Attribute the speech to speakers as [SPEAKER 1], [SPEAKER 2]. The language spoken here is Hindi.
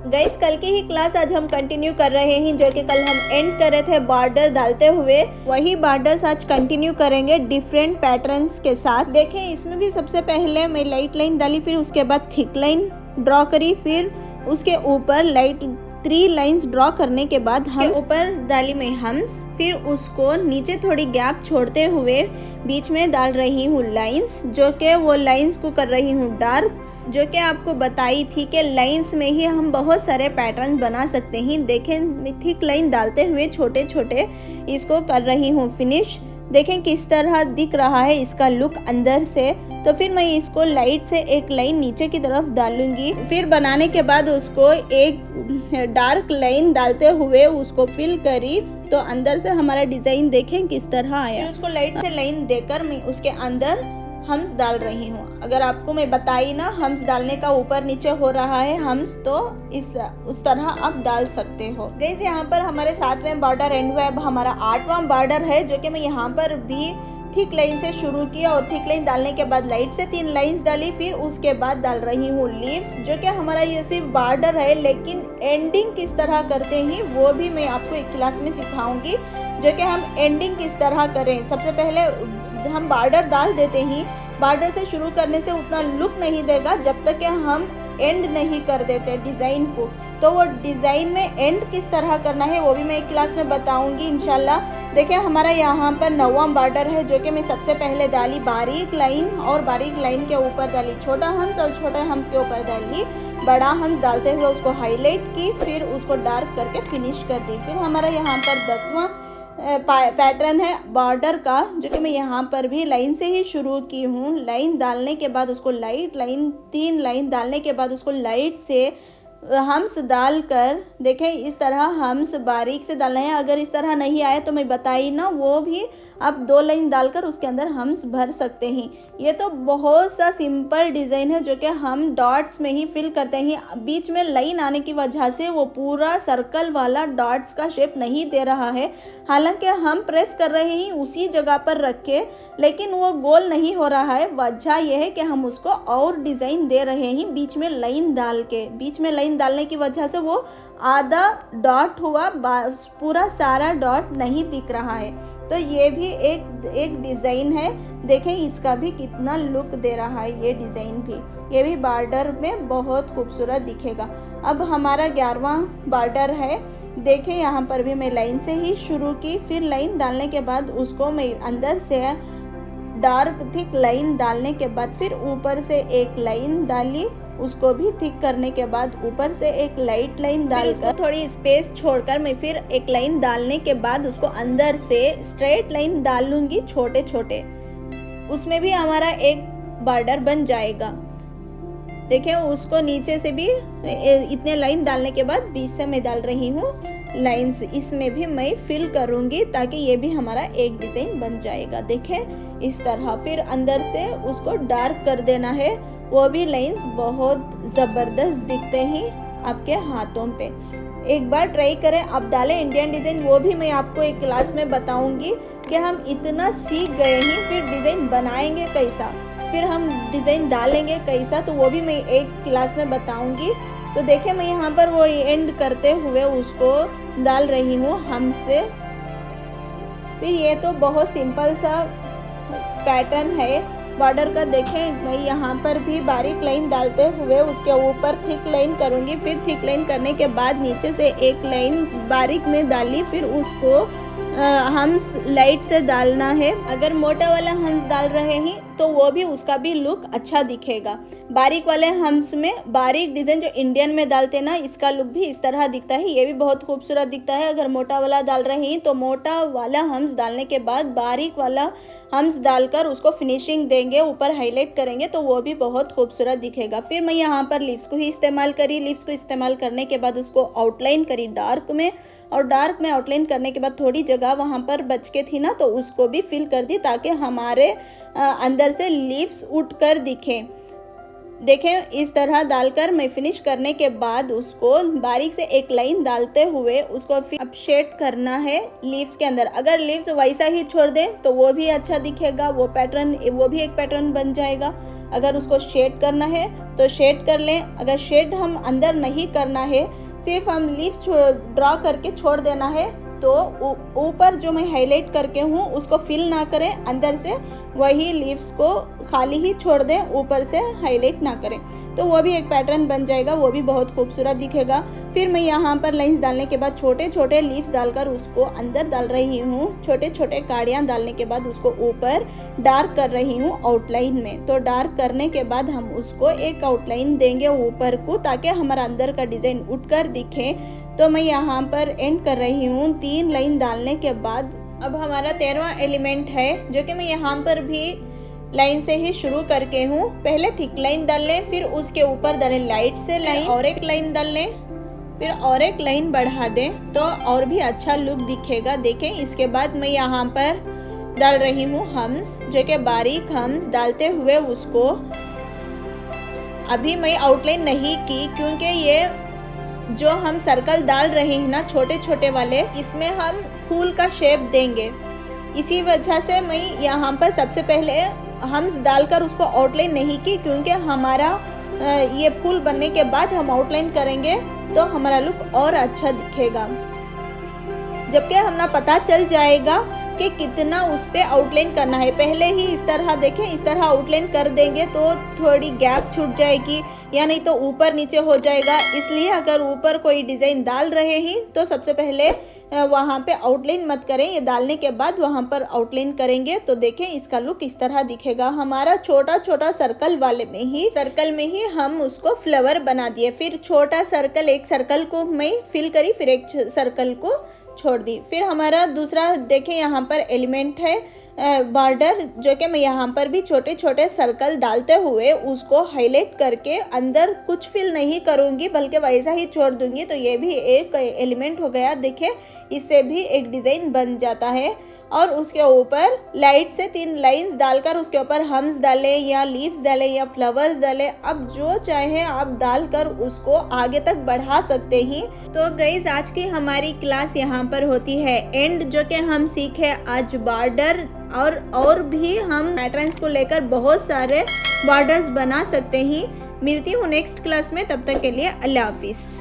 [SPEAKER 1] गाइस कल की ही क्लास आज हम कंटिन्यू कर रहे हैं, जो कि कल हम एंड कर रहे थे बॉर्डर डालते हुए। वही बॉर्डर्स आज कंटिन्यू करेंगे डिफरेंट पैटर्न्स के साथ। देखें इसमें भी सबसे पहले मैं लाइट लाइन डाली, फिर उसके बाद थिक लाइन ड्रॉ करी, फिर उसके ऊपर लाइट 3 लाइंस ड्रॉ करने के बाद हम ऊपर डाली मैं हम्स, फिर उसको नीचे थोड़ी गैप छोड़ते हुए बीच में डाल रही हूँ लाइंस, जो कि वो लाइंस को कर रही हूँ डार्क, जो कि आपको बताई थी कि लाइंस में ही हम बहुत सारे पैटर्न बना सकते हैं। देखें थिक लाइन डालते हुए छोटे छोटे इसको कर रही हूँ फिनिश। देखें किस तरह दिख रहा है इसका लुक अंदर से। तो फिर मैं इसको लाइट से एक लाइन नीचे की तरफ डालूंगी, फिर बनाने के बाद उसको एक डार्क लाइन डालते हुए उसको फिल करी, तो अंदर से हमारा डिज़ाइन देखें किस तरह आया। फिर उसको लाइट से लाइन देकर मैं उसके अंदर हम्स डाल रही हूँ। अगर आपको मैं बताई ना हम्स डालने का ऊपर नीचे हो रहा है हम्स, तो उस तरह आप डाल सकते हो। गाइस यहाँ पर हमारे 7वें बॉर्डर एंड हुआ, अब हमारा 8वां बॉर्डर है, जो कि मैं यहाँ पर भी थिक लाइन से शुरू किया और थिक लाइन डालने के बाद लाइट से 3 लाइंस डाली, फिर उसके बाद डाल रही हूँ लीव्स, जो कि हमारा ये सिर्फ बॉर्डर है, लेकिन एंडिंग किस तरह करते हैं वो भी मैं आपको एक क्लास में सिखाऊंगी, जो कि हम एंडिंग किस तरह करें। सबसे पहले हम बॉर्डर डाल देते हैं, बॉर्डर से शुरू करने से उतना लुक नहीं देगा जब तक कि हम एंड नहीं कर देते डिज़ाइन को। तो वो डिज़ाइन में एंड किस तरह करना है वो भी मैं एक क्लास में बताऊंगी इंशाल्लाह। देखिए हमारा यहाँ पर 9वां बॉर्डर है, जो कि मैं सबसे पहले डाली बारीक लाइन, और बारीक लाइन के ऊपर डाली छोटा हम्स, और छोटे हम्स के ऊपर डाली बड़ा हम्स डालते हुए उसको हाईलाइट की, फिर उसको डार्क करके फिनिश कर दी। फिर हमारा यहाँ पर 10वां पैटर्न है बॉर्डर का, जो कि मैं यहाँ पर भी लाइन से ही शुरू की हूँ। लाइन डालने के बाद उसको लाइट लाइन 3 लाइन डालने के बाद उसको लाइट से हम्स डालकर, देखें इस तरह हम्स बारीक से डालना है। अगर इस तरह नहीं आए तो मैं बताई ना, वो भी आप 2 लाइन डालकर उसके अंदर हम्स भर सकते हैं। ये तो बहुत सा सिंपल डिज़ाइन है, जो कि हम डॉट्स में ही फिल करते हैं। बीच में लाइन आने की वजह से वो पूरा सर्कल वाला डॉट्स का शेप नहीं दे रहा है, हालांकि हम प्रेस कर रहे हैं उसी जगह पर रख के, लेकिन वो गोल नहीं हो रहा है। वजह यह है कि हम उसको और डिज़ाइन दे रहे हैं बीच में लाइन डाल के। बीच में लाइन डालने की वजह से वो आधा डॉट हुआ, पूरा सारा डॉट नहीं दिख रहा है। तो ये भी एक डिज़ाइन है, देखें इसका भी कितना लुक दे रहा है ये डिज़ाइन भी। ये भी बॉर्डर में बहुत खूबसूरत दिखेगा। अब हमारा 11वां बॉर्डर है, देखें यहाँ पर भी मैं लाइन से ही शुरू की, फिर लाइन डालने के बाद उसको मैं अंदर से डार्क थिक लाइन डालने के बाद फिर ऊपर से एक लाइन डाली, उसको भी थिक करने के बाद ऊपर से एक लाइट लाइन डालकर थोड़ी स्पेस छोड़कर मैं फिर एक लाइन डालने के बाद उसको अंदर से स्ट्रेट लाइन डालूंगी छोटे छोटे, उसमें भी हमारा एक बॉर्डर बन जाएगा। देखिए उसको नीचे से भी इतने लाइन डालने के बाद बीच से मैं डाल रही हूँ लाइंस, इसमें भी मैं फिल करूँगी ताकि ये भी हमारा एक डिज़ाइन बन जाएगा। देखें इस तरह फिर अंदर से उसको डार्क कर देना है, वो भी लाइंस बहुत ज़बरदस्त दिखते हैं आपके हाथों पे। एक बार ट्राई करें, आप डालें इंडियन डिज़ाइन, वो भी मैं आपको एक क्लास में बताऊंगी कि हम इतना सीख गए हैं, फिर डिज़ाइन बनाएंगे कैसा, फिर हम डिज़ाइन डालेंगे कैसा, तो वो भी मैं एक क्लास में बताऊंगी। तो देखें मैं यहाँ पर वो एंड करते हुए उसको डाल रही हूँ हमसे। फिर ये तो बहुत सिंपल सा पैटर्न है बॉर्डर का। देखें मैं यहाँ पर भी बारीक लाइन डालते हुए उसके ऊपर थिक लाइन करूँगी, फिर थिक लाइन करने के बाद नीचे से एक लाइन बारीक में डाली, फिर उसको हम्स लाइट से डालना है। अगर मोटा वाला हम्स डाल रहे हैं तो वो भी उसका भी लुक अच्छा दिखेगा। बारीक वाले हम्स में बारीक डिज़ाइन जो इंडियन में डालते ना, इसका लुक भी इस तरह दिखता है, ये भी बहुत खूबसूरत दिखता है। अगर मोटा वाला डाल रहे हैं तो मोटा वाला हम्स डालने के बाद बारीक वाला हम्स डालकर उसको फिनिशिंग देंगे, ऊपर हाईलाइट करेंगे, तो वो भी बहुत खूबसूरत दिखेगा। फिर मैं यहाँ पर लीव्स को ही इस्तेमाल करी, लीव्स को इस्तेमाल करने के बाद उसको आउटलाइन करी डार्क में, और डार्क में आउटलाइन करने के बाद थोड़ी जगह वहाँ पर बच के थी ना, तो उसको भी फिल कर दी ताकि हमारे अंदर से लीव्स उठ कर दिखें। देखें इस तरह डालकर मैं फिनिश करने के बाद उसको बारीक से एक लाइन डालते हुए उसको फिर अब शेड करना है लीव्स के अंदर। अगर लीव्स वैसा ही छोड़ दें तो वो भी अच्छा दिखेगा, वो भी एक पैटर्न बन जाएगा। अगर उसको शेड करना है तो शेड कर लें, अगर शेड हम अंदर नहीं करना है, सिर्फ हम लीव्स ड्रॉ करके छोड़ देना है, तो ऊपर जो मैं हाईलाइट करके हूँ उसको फिल ना करें, अंदर से वही लीव्स को खाली ही छोड़ दें, ऊपर से हाईलाइट ना करें, तो वो भी एक पैटर्न बन जाएगा, वो भी बहुत खूबसूरत दिखेगा। फिर मैं यहाँ पर लाइंस डालने के बाद छोटे छोटे लीव्स डालकर उसको अंदर डाल रही हूँ, छोटे छोटे काड़ियाँ डालने के बाद उसको ऊपर डार्क कर रही हूँ आउटलाइन में। तो डार्क करने के बाद हम उसको एक आउटलाइन देंगे ऊपर को, ताकि हमारा अंदर का डिज़ाइन उठकर दिखे। तो मैं यहाँ पर एंड कर रही हूँ 3 लाइन डालने के बाद। अब हमारा 13वां एलिमेंट है, जो कि मैं यहाँ पर भी लाइन से ही शुरू करके हूँ। पहले थिक लाइन डाल लें, फिर उसके ऊपर डालें लाइट से लाइन, और एक लाइन डाल लें, फिर और एक लाइन बढ़ा दें, तो और भी अच्छा लुक दिखेगा। देखें, इसके बाद मैं यहाँ पर डाल रही हूँ हम्स, जो कि बारीक हम्स डालते हुए उसको अभी मैं आउटलाइन नहीं की, क्योंकि ये जो हम सर्कल डाल रहे हैं ना छोटे छोटे वाले, इसमें हम फूल का शेप देंगे। इसी वजह से मैं यहाँ पर सबसे पहले हम्स डालकर उसको आउटलाइन नहीं की, क्योंकि हमारा ये फूल बनने के बाद हम आउटलाइन करेंगे तो हमारा लुक और अच्छा दिखेगा। जबकि हमें पता चल जाएगा कि कितना उस पर आउटलाइन करना है। पहले ही इस तरह देखें, इस तरह आउटलाइन कर देंगे तो थोड़ी गैप छूट जाएगी, या नहीं तो ऊपर नीचे हो जाएगा। इसलिए अगर ऊपर कोई डिज़ाइन डाल रहे हैं तो सबसे पहले वहाँ पे आउटलाइन मत करें, ये डालने के बाद वहाँ पर आउटलाइन करेंगे तो देखें इसका लुक इस तरह दिखेगा। हमारा छोटा छोटा सर्कल वाले में ही हम उसको फ्लावर बना दिए। फिर छोटा सर्कल, एक सर्कल को मैं फिल करी, फिर एक सर्कल को छोड़ दी। फिर हमारा दूसरा देखें यहाँ पर एलिमेंट है बॉर्डर, जो कि मैं यहाँ पर भी छोटे छोटे सर्कल डालते हुए उसको हाईलाइट करके अंदर कुछ फिल नहीं करूँगी, बल्कि वैसा ही छोड़ दूँगी। तो ये भी एक एलिमेंट हो गया। देखिए, इससे भी एक डिज़ाइन बन जाता है। और उसके ऊपर लाइट से 3 लाइंस डालकर उसके ऊपर हम्स डालें, या लीव्स डालें, या फ्लावर्स डालें। अब जो चाहे आप डालकर उसको आगे तक बढ़ा सकते हैं। तो गाइस, आज की हमारी क्लास यहाँ पर होती है एंड, जो कि हम सीखे आज बॉर्डर, और भी हम पैटर्न्स को लेकर बहुत सारे बॉर्डर्स बना सकते हैं। मिलती हूँ नेक्स्ट क्लास में, तब तक के लिए अल्लाह हाफिज़।